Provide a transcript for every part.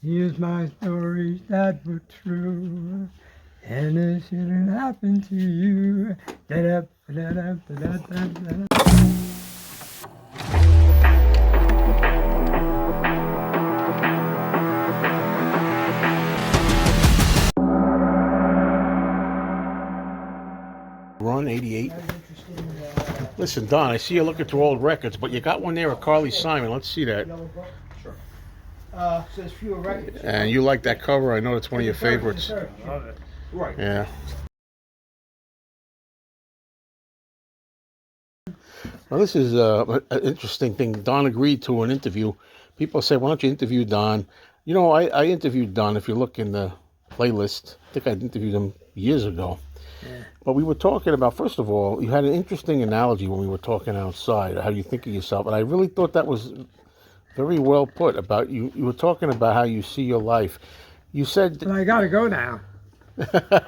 Here's my stories that were true, and it shouldn't happen to you. Da-da, da-da, da-da, da-da, da-da. 88. Listen, Don, I see you're looking through old records, but you got one there of Carly Simon. Let's see that. Sure. Says fewer records. And you like that cover? I know it's one of your favorites. Love it. Right. Yeah. Well, this is an interesting thing. Don agreed to an interview. People say, why don't you interview Don? You know, I interviewed Don. If you look in the playlist, I think I interviewed him years ago. Yeah. But we were talking about, first of all, you had an interesting analogy when we were talking outside, how you think of yourself. And I really thought that was very well put about you. You were talking about how you see your life. You said... But I got to go now.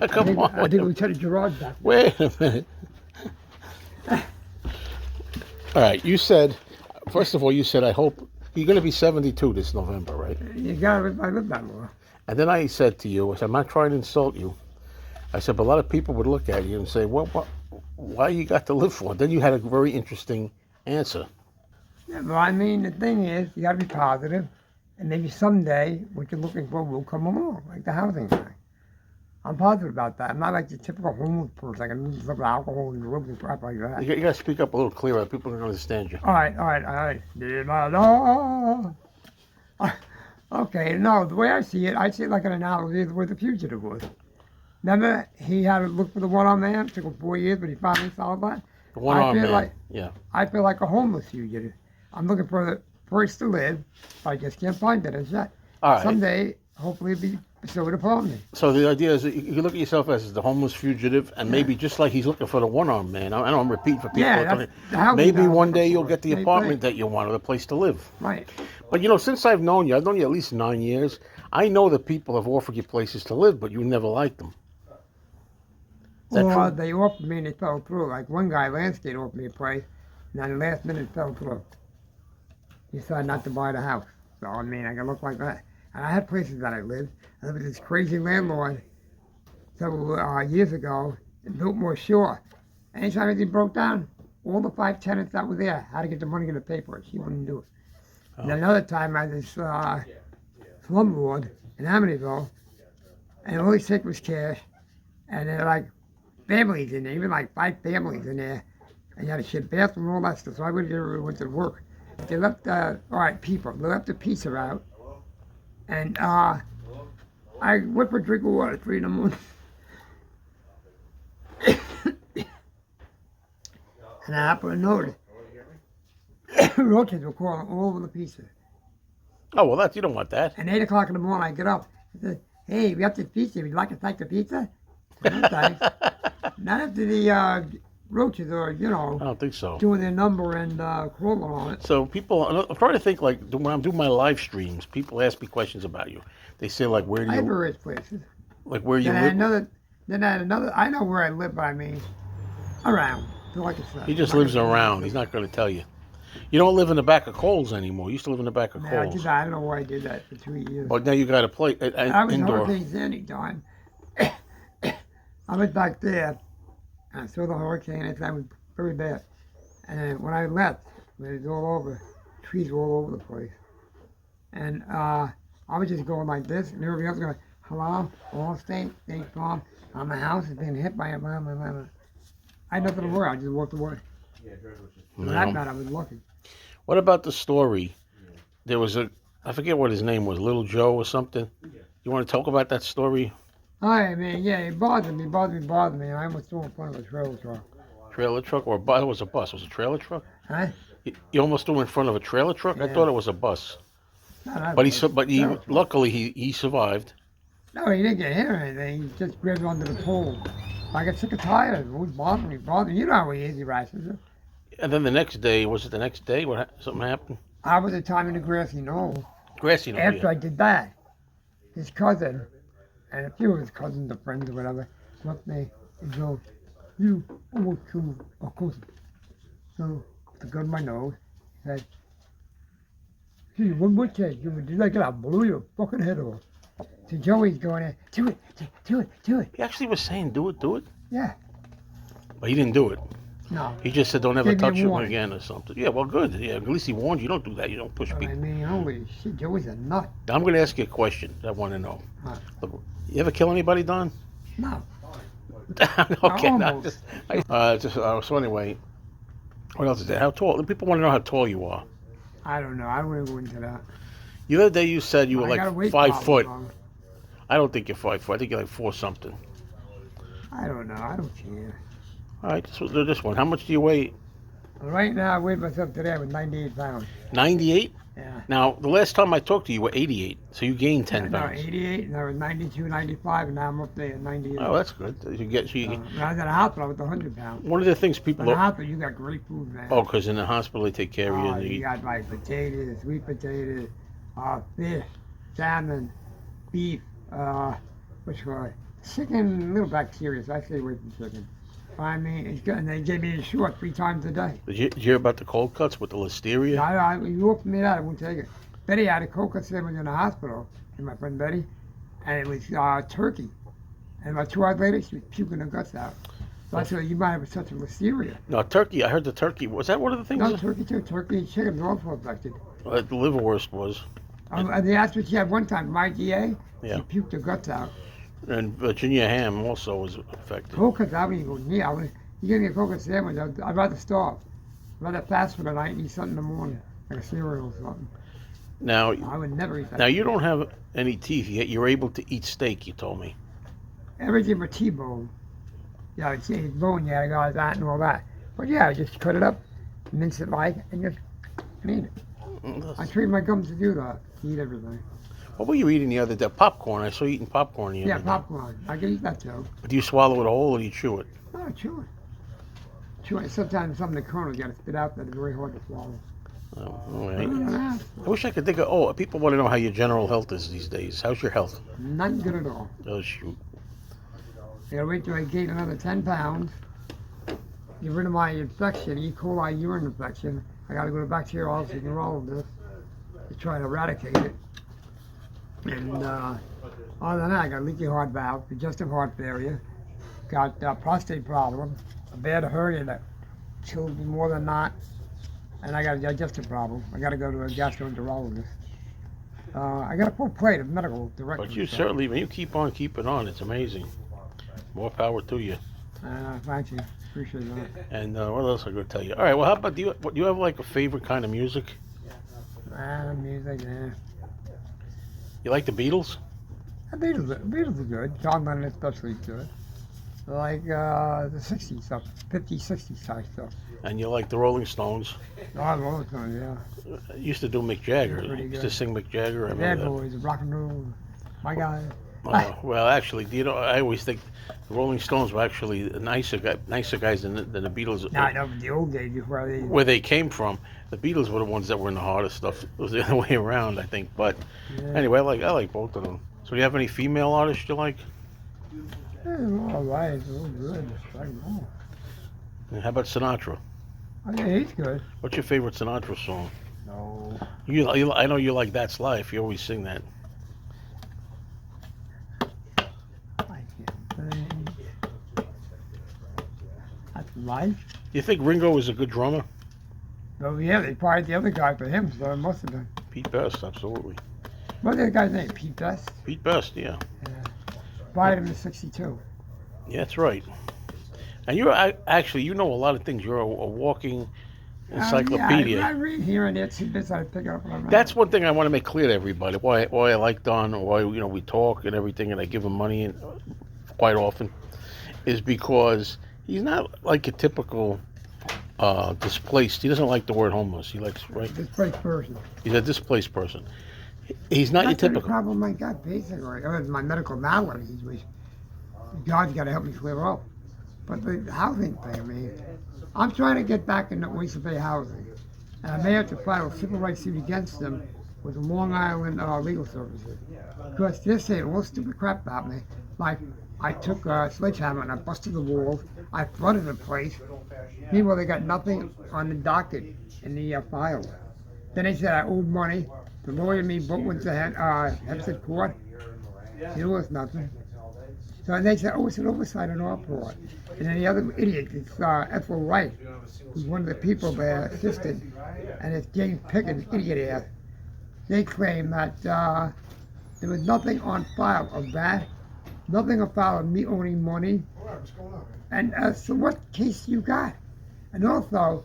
Come on. I think Lieutenant Gerard's back. Wait a minute. All right, you said, first of all, you said, I hope, you're going to be 72 this November, right? You got to I live that long. And then I said to you, I said, I'm not trying to insult you. I said, but a lot of people would look at you and say, well, why you got to live for? Then you had a very interesting answer. Yeah, well, I mean, the thing is, you got to be positive, and maybe someday what you're looking for will come along, like the housing thing. I'm positive about that. I'm not like the typical homeless person. I can lose some alcohol and drugs and crap like that. You got to speak up a little clearer. People don't understand you. All right. Okay, no, the way I see it like an analogy of where the fugitive was. Remember, he had to look for the one-armed man. It took him 4 years, but he finally solved that. The one-armed man, yeah. I feel like a homeless fugitive. I'm looking for the place to live, but I just can't find it as yet. All right. Someday, hopefully, it'll be bestowed upon me. So the idea is that you look at yourself as the homeless fugitive, and maybe just like he's looking for the one-armed man. I know I'm repeating for people. Yeah, maybe one day you'll get the apartment that you want or the place to live. Right. But, you know, since I've known you at least 9 years, I know that people have offered you places to live, but you never liked them. Well, they offered me and they fell through. Like one guy, Landscape, offered me a place, and then the last minute it fell through. He decided not to buy the house. So, I mean, I can look like that. And I had places that I lived. I lived with this crazy landlord several years ago in Biltmore Shore. Anytime anything broke down, all the 5 tenants that were there had to get the money to pay for it. She wouldn't do it. Oh. And another time I had this slumlord in Amityville, and all he took was cash, and they're like families in there, even like 5 families in there, and you had to share bathroom and all that stuff, so I went to work. They left, they left the pizza out, and I went for a drink of water at 3 in the morning. And I happened to notice roaches were crawling all over the pizza. Oh, well, you don't want that. And 8 o'clock in the morning, I get up. I said, hey, we got this pizza. Would you like to take the pizza? No, thanks. Not after the roaches are, you know, I don't think so. Doing their number and crawling on it. So people, I'm trying to think, like, when I'm doing my live streams, people ask me questions about you. They say, like, where do you... I have various places. Like, where you live? Then I had another, I know where I live, but I mean, around. Like he just lives around. He's not going to tell you. You don't live in the back of Coles anymore. You used to live in the back of Coles. I don't know why I did that for 2 years. But now you got a place I was indoor. Hurricane Sandy time. I was back there, and I saw the hurricane, and that was very bad. And when I left, it was all over, trees were all over the place. And I was just going like this, and everybody else was going, hello, Allstate, State Farm, my house has been hit by a blah. I had nothing to worry, I just walked away. So that night I was lucky. What about the story? There was I forget what his name was, Little Joe or something. You want to talk about that story? I mean, yeah, it bothered me. I almost threw in front of a trailer truck. Trailer truck? Or it was a bus? Was it a trailer truck? Huh? You almost threw in front of a trailer truck? Yeah. I thought it was a bus. No, but luckily he survived. No, he didn't get hit or anything. He just grabbed onto the pole. I got sick and tired of it. It was bothering me. You know how he is, he rashes it. And then the next day, was it the next day? Something happened? I was at time in the grassy knoll. Grassy knoll, After I did that, his cousin, and a few of his cousins or friends or whatever, looked at me and go, you almost killed a cousin. So, with the gun in my nose, he said, Gee, one more take. You would do like that, I'll blow your fucking head off. So Joey's going there, do it, do it. He actually was saying, do it. Yeah. But he didn't do it. No. He just said, don't ever Gave me a touch him warning. again or something. Yeah, well, good. Yeah, at least he warned you. Don't do that. You don't push I people. mean, holy shit, Joey's a nut. I'm going to ask you a question that I want to know. Huh. Look, you ever kill anybody, Don? No. Okay. Almost. So anyway, what else is there? How tall? People want to know how tall you are. I don't know. I wouldn't go into that. The other day you said you were I got a like weight 5 problem, foot. though. I don't think you're 5 foot. I think you're like 4 something. I don't know. I don't care. All right, so do this one. How much do you weigh? Right now, I weighed myself today with 98 pounds. 98? Yeah. Now, the last time I talked to you, you were 88. So you gained 10 No, pounds. 88, and I was 92, 95, and now I'm up there at 98. Oh, that's good. When I was at a hospital, I was 100 pounds. one of the things people In the don't. hospital, you got great food, man. Oh, because in the hospital they take care of you. Oh, And you got like potatoes, sweet potatoes, fish, salmon, beef, what's it called? Chicken, little bacteria, so I stay away from chicken. I mean, it's good, and they gave me a short 3 times a day. Did you hear about the cold cuts with the listeria? You offered me that, I won't take it. Betty had a coca sandwich in the hospital, and my friend Betty, and it was turkey. And about 2 hours later, she was puking her guts out. So I said, you might have such a listeria. No, turkey. I heard the turkey. Was that one of the things? No, turkey too. Turkey and chicken are also affected. The liverwurst was. They asked what she had one time, my GA. Yeah. She puked her guts out. And Virginia ham also was affected. Coca, I wouldn't even go near. You give me a coca sandwich, I'd rather starve. I'd rather fast for the night and eat something in the morning, like a cereal or something. Now, I would never eat that. now you don't have any teeth yet. You're able to eat steak. You told me. Everything but T-bone. Yeah, it's bone, yeah, I got that and all that. But yeah, just cut it up, mince it light, and just eat it. I treat my gums to do that, to eat everything. What were you eating the other day? Popcorn. I saw you eating popcorn the other Yeah, day. popcorn. I can eat that too. Do you swallow it whole or do you chew it? Oh, chew it. Chew it. Sometimes some of the kernels got to spit out that are very hard to swallow. Oh, all right. Yeah, I wish I could think of. Oh, people want to know how your general health is these days. How's your health? not good at all. Oh shoot. I gotta wait till I gain another 10 pounds. Get rid of my infection, E. coli urine infection. I gotta go to bacteriologist and urologist to try to eradicate it. And other than that, I got leaky heart valve, congestive heart failure, got prostate problem, a bad hernia that killed me more than not, and I got a digestive problem. I gotta go to a gastroenterologist. I got a full plate of medical direction. But you stuff. certainly, when you keep on keeping on, it's amazing. More power to you. Thank you. Appreciate that. And what else I going to tell you? All right. Well, how about do you have like a favorite kind of music? Music, yeah. You like the Beatles? The Beatles are good. John Lennon especially is good. Like the 60s stuff, 50s, 60s type stuff. And you like the Rolling Stones? Oh, I love it, yeah. I used to do Mick Jagger. Pretty Used to good. sing Mick Jagger. I Bad remember Boys, rock and roll, my guy. that. Well, actually, you know, I always think the Rolling Stones were actually nicer guys than the Beatles. No, I know the old days before they. Where they came from, the Beatles were the ones that were in the hardest stuff. It was the other way around, I think. But Yeah. anyway, I like both of them. So do you have any female artists you like? All right, it's all good. I know. And how about Sinatra? I mean, he's good. What's your favorite Sinatra song? No. I know you like That's Life. You always sing that. I can't think. That's life. Do you think Ringo is a good drummer? Oh, yeah, they fired the other guy for him, so it must have been. Pete Best, absolutely. What's that guy's name? Pete Best? Pete Best, yeah. Fired him in 62. Yeah, that's right. And actually, you know a lot of things. You're a walking encyclopedia. Yeah, I read here and there tidbits I pick up. When That's one thing I want to make clear to everybody. Why I like Don, or why we talk and everything, and I give him money and quite often, is because he's not like a typical displaced. He doesn't like the word homeless. He likes Displaced person. He's a displaced person. He's not your That's the typical. problem I got, basically. My medical maladies was God's got to help me clear up. But the housing thing, I mean, I'm trying to get back into Oyster Bay housing. And I may have to file a civil rights suit against them with the Long Island Legal Services. Because they're saying all stupid crap about me. Like, I took a sledgehammer and I busted the walls. I flooded the place. Meanwhile, they got nothing on the docket in the file. Then they said I owed money The lawyer and me both went to Hempstead Court. It was nothing. So they said, oh, it's an oversight on our part. And then the other idiot, it's Ethel Wright, who's one of the people there, assisted, and it's James Pickens, idiot ass. They claim that there was nothing on file of that, nothing on file of me owning money. And so what case you got? And also,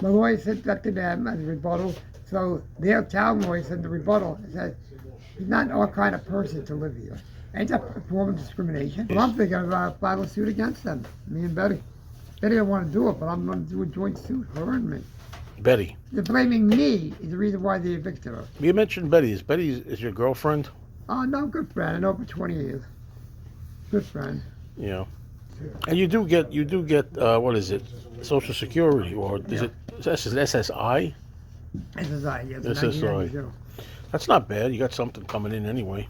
my lawyer said that to them as a rebuttal. So their town lawyer said the rebuttal said, he's not our kind of person to live here. Ain't that a form of discrimination? Well, I'm thinking of filing a suit against them, me and Betty. Betty don't want to do it, but I'm going to do a joint suit, her and me. Betty. They're blaming me is the reason why they evicted her. You mentioned Betty. Is your girlfriend? Oh, no, good friend. I know for 20 years. Good friend. Yeah. And you do get what is it? Social Security, or is it SSI? SSI, yes. SSI. That's not bad. You got something coming in anyway.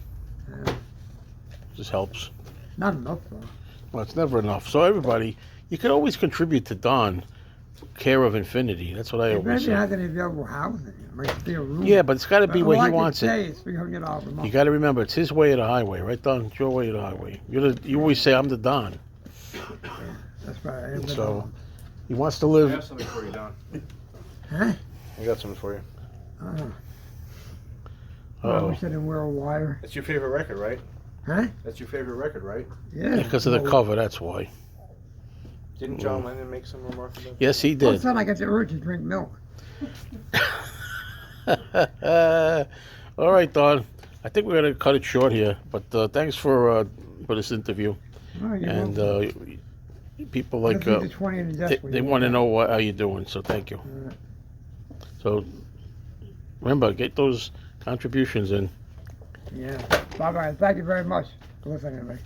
Yeah. Just helps. Not enough, though. Well, it's never enough. So everybody, you can always contribute to Don. Care of infinity. That's what I always Maybe say. has any available housing. It might be a room. Yeah, but it's got to be where he wants it. It's $300 a month. You got to remember, it's his way or the highway, right, Don? It's your way or the highway. You always say, I'm the Don. Yeah, that's right. So he wants to I live. have something for you, Don. Huh? I got something for you. I Uh-oh. wish I didn't wear a wire. That's your favorite record, right? Huh? That's your favorite record, right? Yeah. Because of the cover, that's why. Didn't John Lennon make some remark about that? Yes, he All of a did. sudden, I got the urge to drink milk. All right, Don. I think we're going to cut it short here. But thanks for this interview. Oh, you're And welcome. people like Let's do the 20 in the desk when they you want to get know how you're doing. So thank you. All right. So remember, get those contributions in. Yeah. Bye-bye. Thank you very much for listening to me.